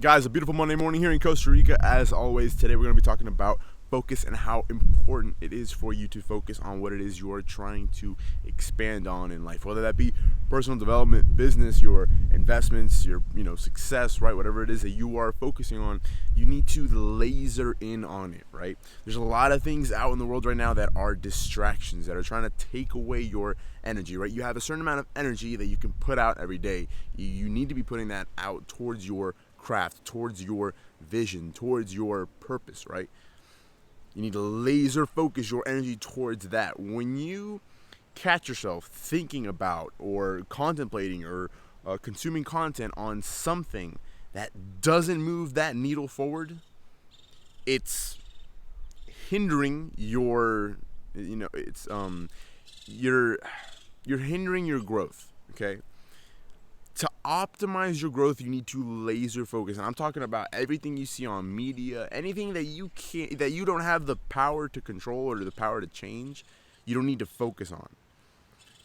Guys, a beautiful Monday morning here in Costa Rica. As always, today we're going to be talking about focus and how important it is for you to focus on what it is you are trying to expand on in life, whether that be personal development, business, your investments, your success, right? Whatever it is that you are focusing on, you need to laser in on it, right? There's a lot of things out in the world right now that are distractions, that are trying to take away your energy, right? You have a certain amount of energy that you can put out every day. You need to be putting that out towards your craft, towards your vision, towards your purpose, right? You need to laser focus your energy towards that. When you catch yourself thinking about or contemplating or consuming content on something that doesn't move that needle forward, it's hindering your, you're hindering your growth, okay? To optimize your growth, you need to laser focus. And I'm talking about everything you see on media, anything that you don't have the power to control or the power to change, you don't need to focus on.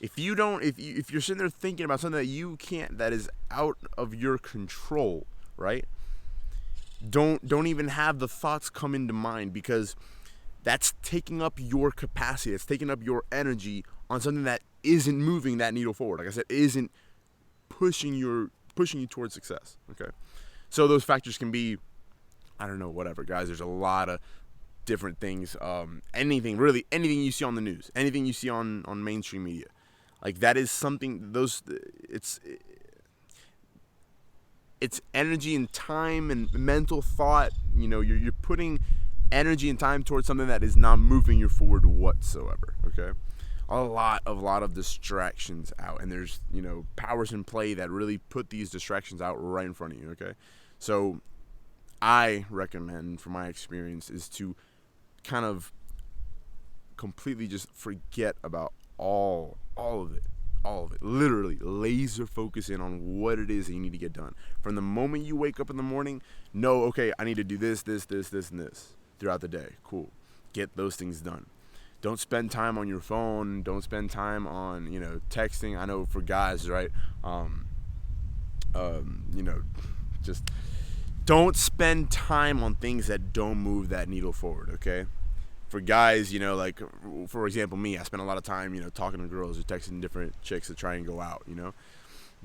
If you're sitting there thinking about something that you can't, that is out of your control, right? Don't even have the thoughts come into mind, because that's taking up your capacity. It's taking up your energy on something that isn't moving that needle forward. Like I said, isn't pushing you towards success. Okay, so those factors can be, whatever, guys. There's a lot of different things. Anything you see on the news, anything you see on mainstream media, like that is something. It's energy and time and mental thought. You're putting energy and time towards something that is not moving you forward whatsoever. Okay. A lot of distractions out, and there's powers in play that really put these distractions out right in front of you. Okay, so I recommend, from my experience, is to kind of completely just forget about all of it. Literally laser focus in on what it is that you need to get done. From the moment you wake up in the morning, know, okay, I need to do this, and this throughout the day. Cool, get those things done. Don't spend time on your phone. Don't spend time on, texting. I know for guys, right? Just don't spend time on things that don't move that needle forward, okay? For guys, like, for example, me, I spend a lot of time, talking to girls or texting different chicks to try and go out,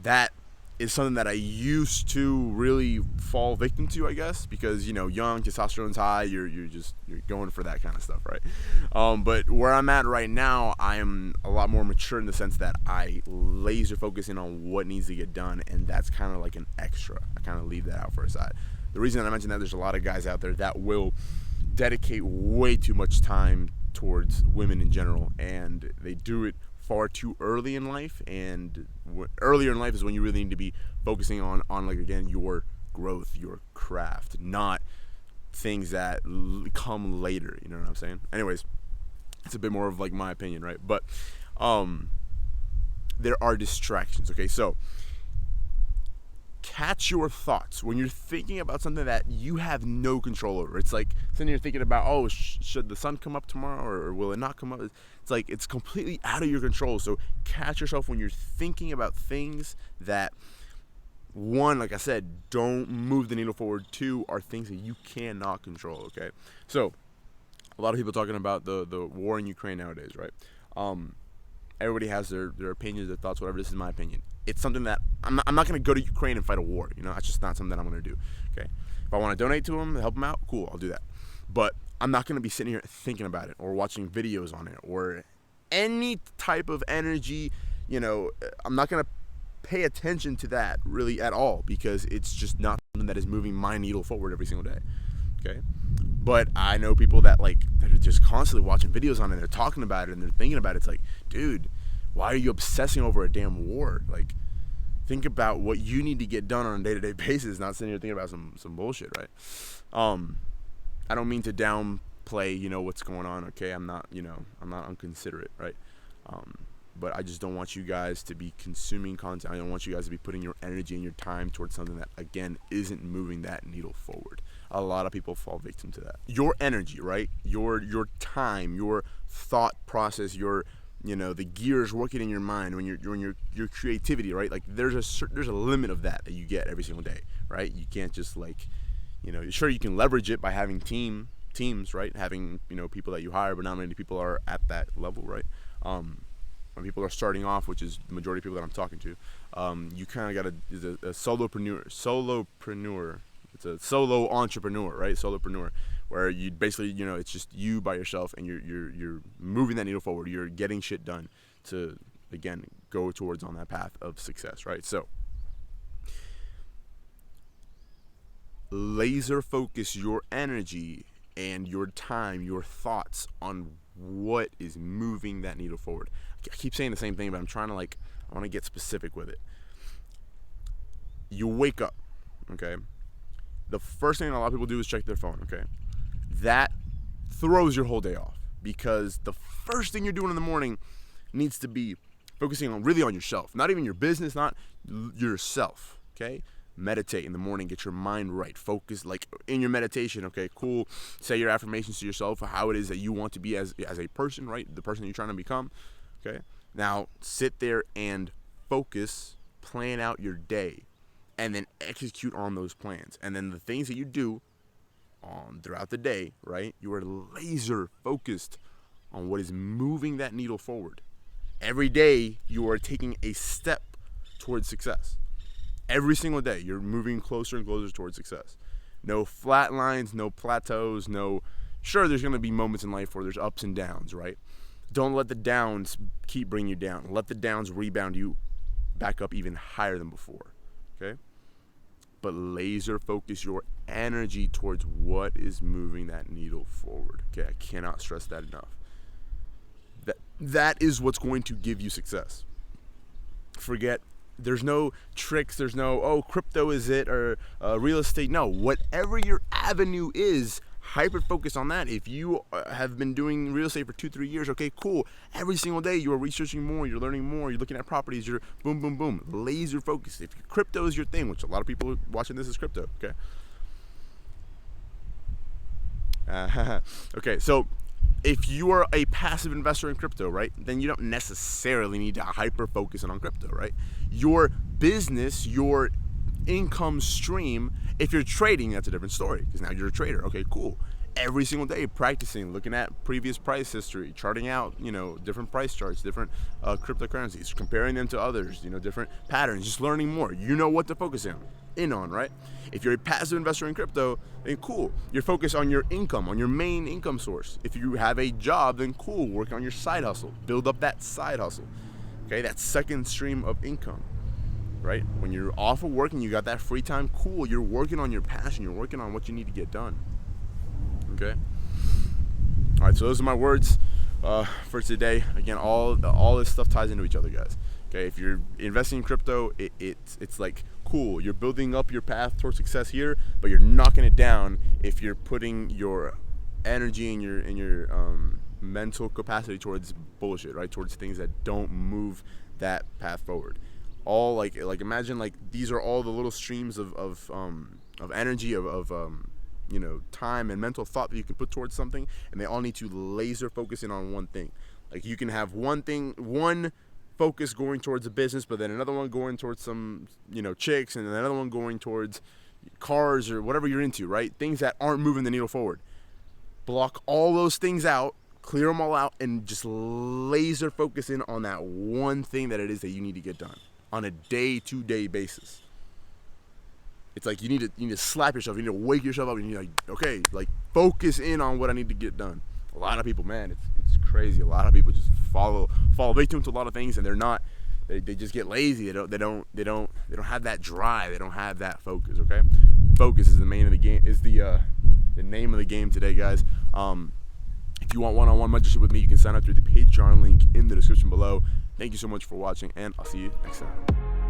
That is something that I used to really fall victim to, I guess, because young, testosterone's high, you're going for that kind of stuff, right? But where I'm at right now, I am a lot more mature in the sense that I laser focus in on what needs to get done, and that's kind of like an extra. I kind of leave that out for a side. The reason I mentioned that, there's a lot of guys out there that will dedicate way too much time towards women in general, and they do it far too early in life, and earlier in life is when you really need to be focusing on like, again, your growth, your craft, not things that come later. You know what I'm saying? Anyways, it's a bit more of like my opinion, right? But there are distractions. Okay, so catch your thoughts when you're thinking about something that you have no control over. It's like sitting here thinking about, should the sun come up tomorrow or will it not come up? It's like it's completely out of your control. So catch yourself when you're thinking about things that, one, like I said, don't move the needle forward. Two, are things that you cannot control. Okay, so a lot of people talking about the war in Ukraine nowadays, right? Everybody has their opinions, their thoughts, whatever. This is my opinion. It's something that I'm not going to go to Ukraine and fight a war. That's just not something that I'm going to do. Okay, if I want to donate to them, help them out, cool, I'll do that. But I'm not going to be sitting here thinking about it or watching videos on it or any type of energy. I'm not going to pay attention to that really at all, because it's just not something that is moving my needle forward every single day. Okay, but I know people that are just constantly watching videos on it, and they're talking about it and they're thinking about it. It's like, dude, why are you obsessing over a damn war? Like, think about what you need to get done on a day-to-day basis, not sitting here thinking about some bullshit, right? I don't mean to downplay, what's going on, okay? I'm not inconsiderate, right? But I just don't want you guys to be consuming content. I don't want you guys to be putting your energy and your time towards something that, again, isn't moving that needle forward. A lot of people fall victim to that. Your energy, right? Your time, your thought process, your the gears working in your mind, when your creativity, right? Like there's a limit of that you get every single day, right? You can't just like, sure, you can leverage it by having teams, right? Having, people that you hire, but not many people are at that level, right? When people are starting off, which is the majority of people that I'm talking to, you kind of got a solopreneur. It's a solo entrepreneur, right? Solopreneur, where you basically, it's just you by yourself, and you're moving that needle forward. You're getting shit done to, again, go towards on that path of success, right? So laser focus your energy and your time, your thoughts on what is moving that needle forward. I keep saying the same thing, but I'm trying to I want to get specific with it. You wake up, okay? The first thing a lot of people do is check their phone, okay? That throws your whole day off, because the first thing you're doing in the morning needs to be focusing on yourself, not even your business, not yourself, okay? Meditate in the morning, get your mind right, focus in your meditation, okay, cool, say your affirmations to yourself, how it is that you want to be as a person, right, the person you're trying to become, okay? Now sit there and focus, plan out your day, and then execute on those plans. And then the things that you do throughout the day, right, you are laser focused on what is moving that needle forward. Every day you are taking a step towards success. Every single day, you're moving closer and closer towards success. No flat lines, no plateaus, sure, there's going to be moments in life where there's ups and downs, right? Don't let the downs keep bringing you down. Let the downs rebound you back up even higher than before, okay? But laser focus your energy towards what is moving that needle forward, okay? I cannot stress that enough. That is what's going to give you success. There's no tricks, there's no, crypto is it, or real estate. No, whatever your avenue is, hyper focus on that. If you have been doing real estate for 2-3 years, okay, cool. Every single day you are researching more, you're learning more, you're looking at properties, you're boom, boom, boom. Laser focus. If crypto is your thing, which a lot of people watching this is crypto, okay? Okay, so if you are a passive investor in crypto, right, then you don't necessarily need to hyper focus on crypto, right? Your business, your income stream, if you're trading, that's a different story, because now you're a trader. Okay, cool. Every single day practicing, looking at previous price history, charting out, different price charts, different cryptocurrencies, comparing them to others, different patterns, just learning more. You know what to focus in on, right? If you're a passive investor in crypto, then cool. You're focused on your income, on your main income source. If you have a job, then cool. Work on your side hustle. Build up that side hustle. Okay, that second stream of income, right? When you're off of work and you got that free time, cool. You're working on your passion. You're working on what you need to get done. Okay? All right, so those are my words for today. Again, all this stuff ties into each other, guys. Okay, if you're investing in crypto, it's like cool. You're building up your path towards success here, but you're knocking it down if you're putting your energy and your mental capacity towards bullshit, right? Towards things that don't move that path forward. All like imagine these are all the little streams of energy of time and mental thought that you can put towards something, and they all need to laser focus in on one thing. Like you can have one focus going towards a business, but then another one going towards some, chicks, and then another one going towards cars or whatever you're into, right? Things that aren't moving the needle forward. Block all those things out, clear them all out, and just laser focus in on that one thing that it is that you need to get done on a day-to-day basis. It's like you need to slap yourself, you need to wake yourself up, and you're focus in on what I need to get done. A lot of people, man, it's crazy. A lot of people just fall victim to a lot of things, and they just get lazy. They don't have that drive. They don't have that focus. Okay, focus is the name of the game. Is the name of the game today, guys. If you want one-on-one mentorship with me, you can sign up through the Patreon link in the description below. Thank you so much for watching, and I'll see you next time.